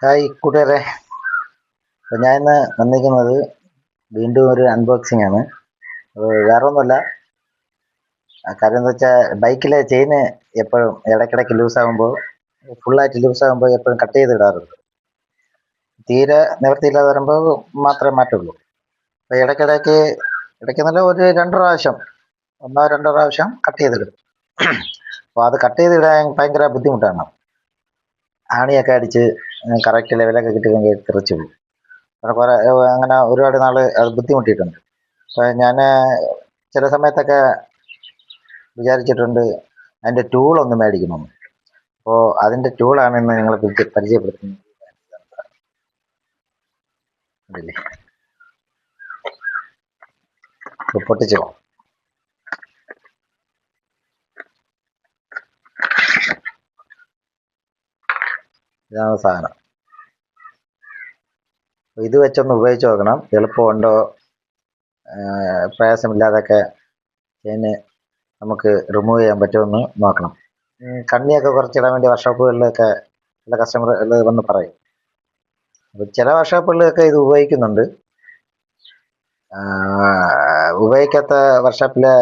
Hi കൂട്ടുകാരെ. അപ്പോൾ ഞാൻ ഇന്ന് വന്നിരിക്കുന്നത് വീണ്ടും ഒരു അൺബോക്സിംഗ് ആണ്. വേറെ ഒന്നുമല്ല, കാര്യം എന്താ വെച്ചാൽ ബൈക്കിലെ ചെയിന് എപ്പോഴും ഇടയ്ക്കിടയ്ക്ക് ലൂസാകുമ്പോൾ, ഫുള്ളായിട്ട് ലൂസാകുമ്പോൾ എപ്പോഴും കട്ട് ചെയ്ത് ഇടാറുണ്ട്. തീരെ നിവൃത്തിയില്ലാതെ വരുമ്പോൾ മാത്രമേ മാറ്റുള്ളൂ. അപ്പോൾ ഇടയ്ക്കെന്നല്ല, ഒരു രണ്ട് പ്രാവശ്യം, ഒന്നോ രണ്ടോ പ്രാവശ്യം കട്ട് ചെയ്തിടും. അപ്പോൾ അത് കട്ട് ചെയ്തിടാൻ ഭയങ്കര ബുദ്ധിമുട്ടാണ്. ആണിയൊക്കെ അടിച്ച് കറക്റ്റ് ലെവലൊക്കെ കിട്ടിയെങ്കിൽ തെറിച്ചു പോകും. കുറെ അങ്ങനെ ഒരുപാട് നാൾ അത് ബുദ്ധിമുട്ടിയിട്ടുണ്ട്. അപ്പോൾ ഞാൻ ചില സമയത്തൊക്കെ വിചാരിച്ചിട്ടുണ്ട് അതിൻ്റെ ടൂളൊന്ന് മേടിക്കണമെന്ന്. അപ്പോൾ അതിൻ്റെ ടൂളാണ് ഇന്ന് നിങ്ങളെ പരിചയപ്പെടുത്തുന്നത്. അതില്ലേ, പൊട്ടിച്ചോ. ഇതാണ് സാധനം. ഇത് വെച്ചൊന്ന് ഉപയോഗിച്ച് നോക്കണം, എളുപ്പമുണ്ടോ, പ്രയാസമില്ലാതൊക്കെ ചെയിന് നമുക്ക് റിമൂവ് ചെയ്യാൻ പറ്റുമെന്ന് നോക്കണം. കണ്ണിയൊക്കെ കുറച്ചിടാൻ വേണ്ടി വർക്ക്ഷോപ്പുകളിലൊക്കെ ചില കസ്റ്റമറുകൾ വന്ന് പറയും. അപ്പോൾ ചില വർക്ക്ഷോപ്പുകളിലൊക്കെ ഇത് ഉപയോഗിക്കുന്നുണ്ട്. ഉപയോഗിക്കാത്ത വർക്ക്ഷോപ്പിലെ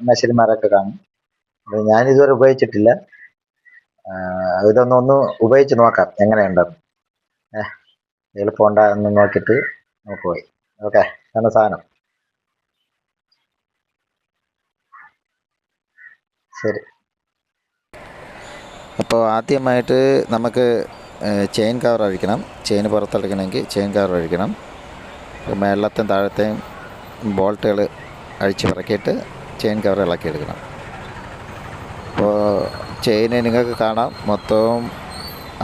മേശരിമാരൊക്കെ കാണും. ഞാനിതുവരെ ഉപയോഗിച്ചിട്ടില്ല. ഇതൊന്ന് ഉപയോഗിച്ച് നോക്കാം എങ്ങനെയുണ്ടെന്ന്. എളുപ്പമുണ്ടോ എന്ന് നോക്കിയിട്ട് നമുക്ക് പോയി. ഓക്കെ, അതാണ് സാധനം. ശരി. അപ്പോൾ ആദ്യമായിട്ട് നമുക്ക് ചെയിൻ കവർ അഴിക്കണം. ചെയിൻ പുറത്തെടുക്കണമെങ്കിൽ ചെയിൻ കവർ അഴിക്കണം. മേളത്തെയും താഴത്തെയും ബോൾട്ടുകൾ അഴിച്ച് പറക്കിയിട്ട് ചെയിൻ കവർ ഇളക്കിയെടുക്കണം. അപ്പോൾ ചെയിന് നിങ്ങൾക്ക് കാണാം, മൊത്തവും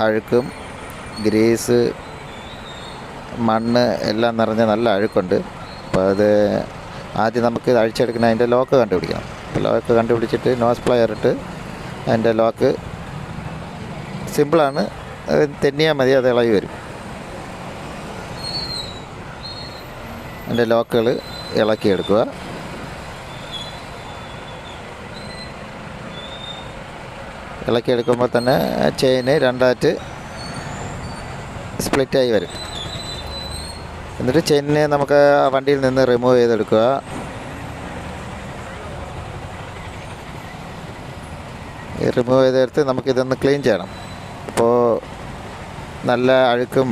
അഴുക്കും ഗ്രീസ് മണ്ണ് എല്ലാം നിറഞ്ഞ നല്ല അഴുക്കുണ്ട്. അപ്പോൾ അത് ആദ്യം നമുക്ക് അഴിച്ചെടുക്കണം. അതിൻ്റെ ലോക്ക് കണ്ടുപിടിക്കണം. ലോക്ക് കണ്ടുപിടിച്ചിട്ട് നോസ് പ്ലയർ ഇട്ട് അതിൻ്റെ ലോക്ക് സിമ്പിളാണ്, തെന്നിയാൽ മതി, അത് ഇളകി വരും. അതിൻ്റെ ലോക്കുകൾ ഇളക്കിയെടുക്കുക. ഇളക്കിയെടുക്കുമ്പോൾ തന്നെ ചെയിന് രണ്ടായിട്ട് സ്പ്ലിറ്റായി വരും. എന്നിട്ട് ചെയിനിനെ നമുക്ക് ആ വണ്ടിയിൽ നിന്ന് റിമൂവ് ചെയ്തെടുക്കുക. റിമൂവ് ചെയ്തെടുത്ത് നമുക്കിതൊന്ന് ക്ലീൻ ചെയ്യണം. അപ്പോൾ നല്ല അഴുക്കും,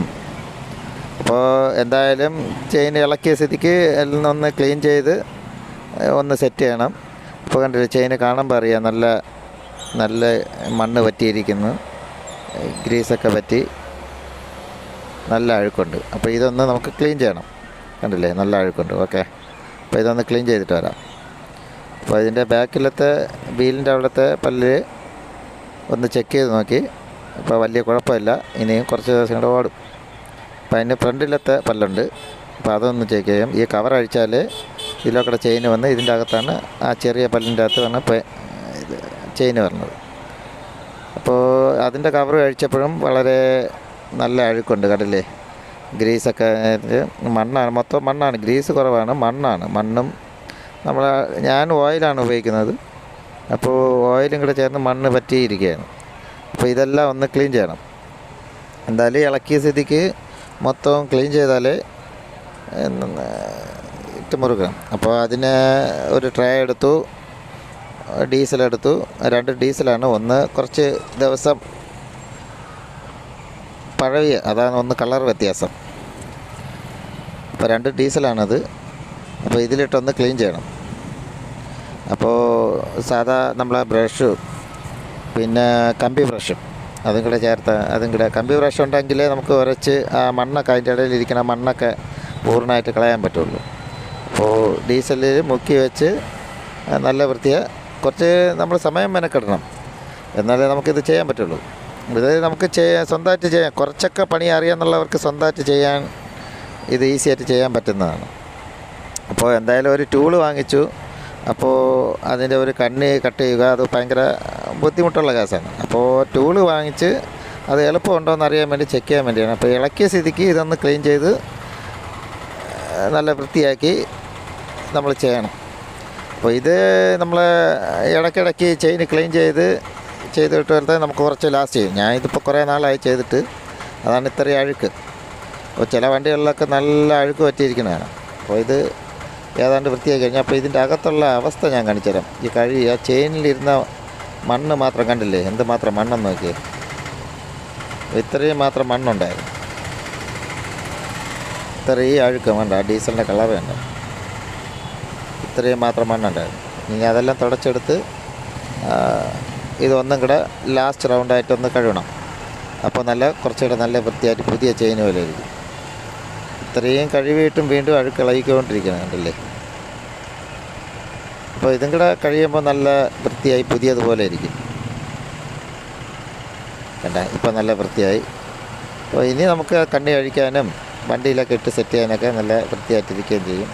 അപ്പോൾ എന്തായാലും ചെയിൻ ഇളക്കിയ സ്ഥിതിക്ക് എല്ലാം ഒന്ന് ക്ലീൻ ചെയ്ത് ഒന്ന് സെറ്റ് ചെയ്യണം. ഇപ്പോൾ കണ്ടില്ല, ചെയിന് കാണുമ്പോൾ അറിയാം നല്ല നല്ല മണ്ണ് പറ്റിയിരിക്കുന്നു, ഗ്രീസൊക്കെ പറ്റി നല്ല അഴുക്കുണ്ട്. അപ്പോൾ ഇതൊന്ന് നമുക്ക് ക്ലീൻ ചെയ്യണം. കണ്ടില്ലേ, നല്ല അഴുക്കുണ്ട്. ഓക്കെ, അപ്പോൾ ഇതൊന്ന് ക്ലീൻ ചെയ്തിട്ട് വരാം. അപ്പോൾ ഇതിൻ്റെ ബാക്കിലത്തെ വീലിൻ്റെ അവിടുത്തെ പല്ല് ഒന്ന് ചെക്ക് ചെയ്ത് നോക്കി. അപ്പോൾ വലിയ കുഴപ്പമില്ല, ഇനിയും കുറച്ച് ദിവസം കൂടെ ഓടും. അപ്പോൾ അതിന് ഫ്രണ്ടിലത്തെ പല്ലുണ്ട്, അപ്പോൾ അതൊന്ന് ചെക്ക് ചെയ്യും. ഈ കവർ അഴിച്ചാൽ ഇതിലൊക്കെ ചെയിന് വന്ന് ഇതിൻ്റെ അകത്താണ്, ആ ചെറിയ പല്ലിൻ്റെ അകത്ത് വന്ന് ചെയിന് വരുന്നത്. അപ്പോൾ അതിൻ്റെ കവർ അഴിച്ചപ്പോഴും വളരെ നല്ല അഴുക്കുണ്ട്. കണ്ടില്ലേ, ഗ്രീസൊക്കെ മണ്ണാണ്, മൊത്തം മണ്ണാണ്, ഗ്രീസ് കുറവാണ്, മണ്ണും ഞാൻ ഓയിലാണ് ഉപയോഗിക്കുന്നത്. അപ്പോൾ ഓയിലും കൂടെ ചേർന്ന് മണ്ണ് പറ്റിയിരിക്കുകയാണ്. അപ്പോൾ ഇതെല്ലാം ഒന്ന് ക്ലീൻ ചെയ്യണം. എന്തായാലും ഇളക്കിയ സ്ഥിതിക്ക് മൊത്തം ക്ലീൻ ചെയ്താലേ ഇട്ട് മുറുക്കണം. അപ്പോൾ അതിന് ഒരു ട്രേ എടുത്തു, ഡീസലെടുത്തു. 2 ഡീസലാണ്. ഒന്ന് കുറച്ച് ദിവസം പഴകിയ, അതാണ് ഒന്ന് കളർ വ്യത്യാസം. അപ്പോൾ 2 ഡീസലാണത്. അപ്പോൾ ഇതിലിട്ടൊന്ന് ക്ലീൻ ചെയ്യണം. അപ്പോൾ സാധാ നമ്മളെ ബ്രഷ്, പിന്നെ കമ്പി ബ്രഷും അതും കൂടെ ചേർത്ത്, കമ്പി ബ്രഷ് ഉണ്ടെങ്കിൽ നമുക്ക് ഉരച്ച് ആ മണ്ണൊക്കെ, അതിൻ്റെ ഇടയിലിരിക്കുന്ന മണ്ണൊക്കെ പൂർണ്ണമായിട്ട് കളയാൻ പറ്റുള്ളൂ. അപ്പോൾ ഡീസലിൽ മുക്കി വെച്ച് നല്ല കുറച്ച് നമ്മൾ സമയം മെനക്കെടണം, എന്നാലേ നമുക്കിത് ചെയ്യാൻ പറ്റുള്ളൂ. ഇത് നമുക്ക് സ്വന്തമായിട്ട് ചെയ്യാം. കുറച്ചൊക്കെ പണി അറിയാമെന്നുള്ളവർക്ക് സ്വന്തമായിട്ട് ചെയ്യാൻ ഇത് ഈസി ആയിട്ട് ചെയ്യാൻ പറ്റുന്നതാണ്. അപ്പോൾ എന്തായാലും ഒരു ടൂള് വാങ്ങിച്ചു. അപ്പോൾ അതിൻ്റെ ഒരു കണ്ണ് കട്ട് ചെയ്യുക, അത് ഭയങ്കര ബുദ്ധിമുട്ടുള്ള കേസാണ്. അപ്പോൾ ടൂള് വാങ്ങിച്ച് അത് എളുപ്പമുണ്ടോ എന്ന് അറിയാൻ വേണ്ടി ചെക്ക് ചെയ്യാൻ വേണ്ടിയാണ്. അപ്പോൾ ഇളക്കിയ സ്ഥിതിക്ക് ഇതൊന്ന് ക്ലീൻ ചെയ്ത് നല്ല വൃത്തിയാക്കി നമ്മൾ ചെയ്യണം. അപ്പോൾ ഇത് നമ്മൾ ഇടയ്ക്കിടയ്ക്ക് ചെയിൻ ക്ലീൻ ചെയ്തിട്ട് വരുത്താൻ നമുക്ക് കുറച്ച് ലാസ്റ്റ് ചെയ്യും. ഞാൻ ഇതിപ്പോൾ കുറേ നാളായി ചെയ്തിട്ട്, അതാണ് ഇത്രയും അഴുക്ക്. അപ്പോൾ ചില വണ്ടികളിലൊക്കെ നല്ല അഴുക്ക് പറ്റിയിരിക്കുന്നതാണ്. അപ്പോൾ ഇത് ഏതാണ്ട് വൃത്തിയായി കഴിഞ്ഞാൽ അപ്പോൾ ഇതിൻ്റെ അകത്തുള്ള അവസ്ഥ ഞാൻ കാണിച്ചു തരാം. ഈ ആ ചെയിനിലിരുന്ന മണ്ണ് മാത്രം കണ്ടില്ലേ, എന്തുമാത്രം മണ്ണെന്ന് നോക്കിയേ. ഇത്രയും മാത്രം മണ്ണുണ്ടായിരുന്നു. ഇത്രയും അഴുക്ക് വേണ്ട, ഡീസലിൻ്റെ കളർ വേണ്ട, ഇത്രയും മാത്രം മണ്ണുണ്ടായിരുന്നു. ഇനി അതെല്ലാം തുടച്ചെടുത്ത് ഇതൊന്നും കൂടെ ലാസ്റ്റ് റൗണ്ടായിട്ടൊന്ന് കഴുകണം. അപ്പോൾ കുറച്ചുകൂടെ നല്ല വൃത്തിയായിട്ട് പുതിയ ചെയിൻ പോലെ ഇരിക്കും. ഇത്രയും കഴുകിയിട്ടും വീണ്ടും അഴുക്ക് ഇളകിക്കൊണ്ടിരിക്കണം കണ്ടില്ലേ. അപ്പോൾ ഇതും കൂടെ കഴിയുമ്പോൾ നല്ല വൃത്തിയായി പുതിയതുപോലെ ഇരിക്കും. കണ്ട, ഇപ്പോൾ നല്ല വൃത്തിയായി. അപ്പോൾ ഇനി നമുക്ക് കണ്ണി കഴിക്കാനും വണ്ടിയിലൊക്കെ ഇട്ട് സെറ്റ് ചെയ്യാനൊക്കെ നല്ല വൃത്തിയായിട്ടിരിക്കുകയും ചെയ്യും.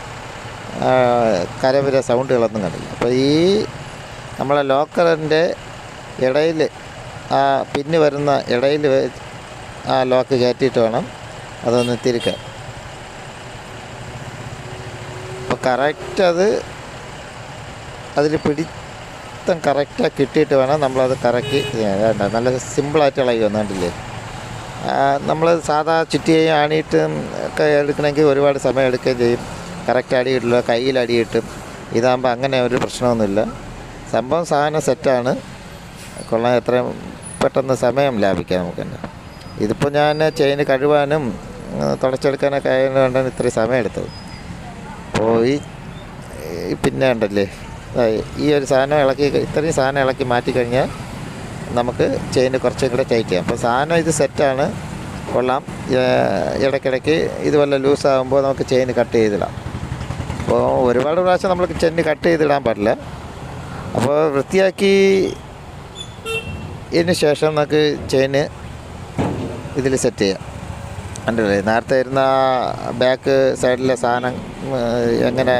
കരവിര സൗണ്ടുകളൊന്നും കണ്ടില്ല. അപ്പോൾ ഈ നമ്മളെ ലോക്കറിൻ്റെ ഇടയിൽ ആ പിന്ന് വരുന്ന ഇടയിൽ ആ ലോക്ക് കയറ്റിയിട്ട് വേണം അതൊന്ന് തിരിക്കാൻ. അപ്പോൾ കറക്റ്റ് അതിൽ പിടിത്തം കറക്റ്റായി കിട്ടിയിട്ട് വേണം നമ്മളത് കറക്കി വേണ്ട. നല്ല സിമ്പിളായിട്ട് ഇളകി വന്നിട്ടില്ലേ. നമ്മൾ സാധാ ചുറ്റിയും ആണിയിട്ടും ഒക്കെ എടുക്കണമെങ്കിൽ ഒരുപാട് സമയം എടുക്കുകയും ചെയ്യും. കറക്റ്റ് അടി കിട്ടില്ല, കയ്യിൽ അടി കിട്ടും. ഇതാകുമ്പോൾ അങ്ങനെ ഒരു പ്രശ്നമൊന്നുമില്ല. സംഭവം സാധനം സെറ്റാണ്, കൊള്ളാൻ. എത്രയും പെട്ടെന്ന് സമയം ലാഭിക്കാം നമുക്ക് തന്നെ. ഇതിപ്പോൾ ഞാൻ ചെയിൻ കഴുകാനും തുടച്ചെടുക്കാനൊക്കെ ആയതുകൊണ്ടാണ് ഇത്രയും സമയം എടുത്തത്. അപ്പോൾ പിന്നെ ഉണ്ടല്ലേ ഈ ഒരു സാധനം ഇത്രയും സാധനം ഇളക്കി മാറ്റിക്കഴിഞ്ഞാൽ നമുക്ക് ചെയിൻ കുറച്ചും കൂടെ ടൈറ്റ് ചെയ്യാം. അപ്പോൾ സാധനം ഇത് സെറ്റാണ്, കൊള്ളാം. ഇടയ്ക്കിടയ്ക്ക് ഇതുപോലെ ലൂസാകുമ്പോൾ നമുക്ക് ചെയിൻ കട്ട് ചെയ്തിടാം. അപ്പോൾ ഒരുപാട് പ്രാവശ്യം നമ്മൾ ചെയിൻ കട്ട് ചെയ്തിടാൻ പാടില്ല. അപ്പോൾ വൃത്തിയാക്കി ഇതിന് ശേഷം നമുക്ക് ചെയിന് ഇതിൽ സെറ്റ് ചെയ്യാം. കണ്ടില്ലേ, നേരത്തെ ഇരുന്ന ബാക്ക് സൈഡിലെ സാധനം എങ്ങനെ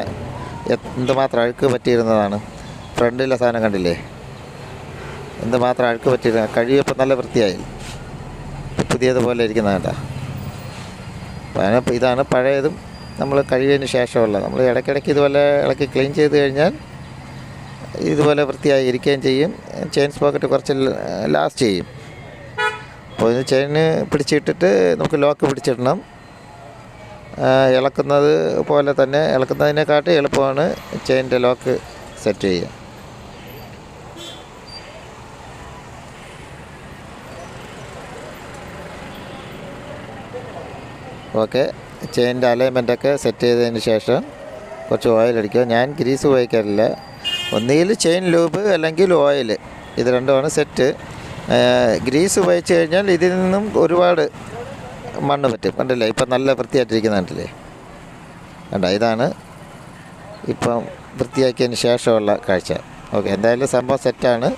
എന്തുമാത്രം അഴുക്ക് പറ്റിയിരുന്നതാണ്. ഫ്രണ്ടിലെ സാധനം കണ്ടില്ലേ, എന്തുമാത്രം അഴുക്ക് പറ്റിയിരുന്ന. കഴിയപ്പോൾ നല്ല വൃത്തിയായി പുതിയതുപോലെ ഇരിക്കുന്നതാണ്. അപ്പോൾ ഇതാണ് പഴയതും നമ്മൾ കഴിയുന്നതിന് ശേഷമുള്ള. നമ്മൾ ഇടയ്ക്കിടയ്ക്ക് ഇതുപോലെ ഇളക്കി ക്ലീൻ ചെയ്ത് കഴിഞ്ഞാൽ ഇതുപോലെ വൃത്തിയായി ഇരിക്കുകയും ചെയ്യും. ചെയിൻ സ്പോക്കറ്റ് കുറച്ച് ലാസ്റ്റ് ചെയ്യും. അപ്പോൾ ഇത് ചെയിന് പിടിച്ചിട്ടിട്ട് നമുക്ക് ലോക്ക് പിടിച്ചിടണം. ഇളക്കുന്നത് പോലെ തന്നെ, ഇളക്കുന്നതിനെക്കാട്ടി എളുപ്പമാണ് ചെയിനിൻ്റെ ലോക്ക് സെറ്റ് ചെയ്യുക. ഓക്കെ, ചെയിനിൻ്റെ അലൈൻമെൻറ്റൊക്കെ സെറ്റ് ചെയ്തതിന് ശേഷം കുറച്ച് ഓയിലടിക്കുക. ഞാൻ ഗ്രീസ് ഉപയോഗിക്കാറില്ല. ഒന്നുകിൽ ചെയിൻ ലൂബ് അല്ലെങ്കിൽ ഓയിൽ, ഇത് രണ്ടുമാണ് സെറ്റ്. ഗ്രീസ് ഉപയോഗിച്ച് കഴിഞ്ഞാൽ ഇതിൽ നിന്നും ഒരുപാട് മണ്ണ് പറ്റും. കണ്ടില്ലേ, ഇപ്പം നല്ല വൃത്തിയായിട്ടിരിക്കുന്ന കണ്ടില്ലേ. കണ്ട, ഇതാണ് ഇപ്പം വൃത്തിയാക്കിയതിന് ശേഷമുള്ള കാഴ്ച. ഓക്കെ, എന്തായാലും സംഭവം സെറ്റാണ്.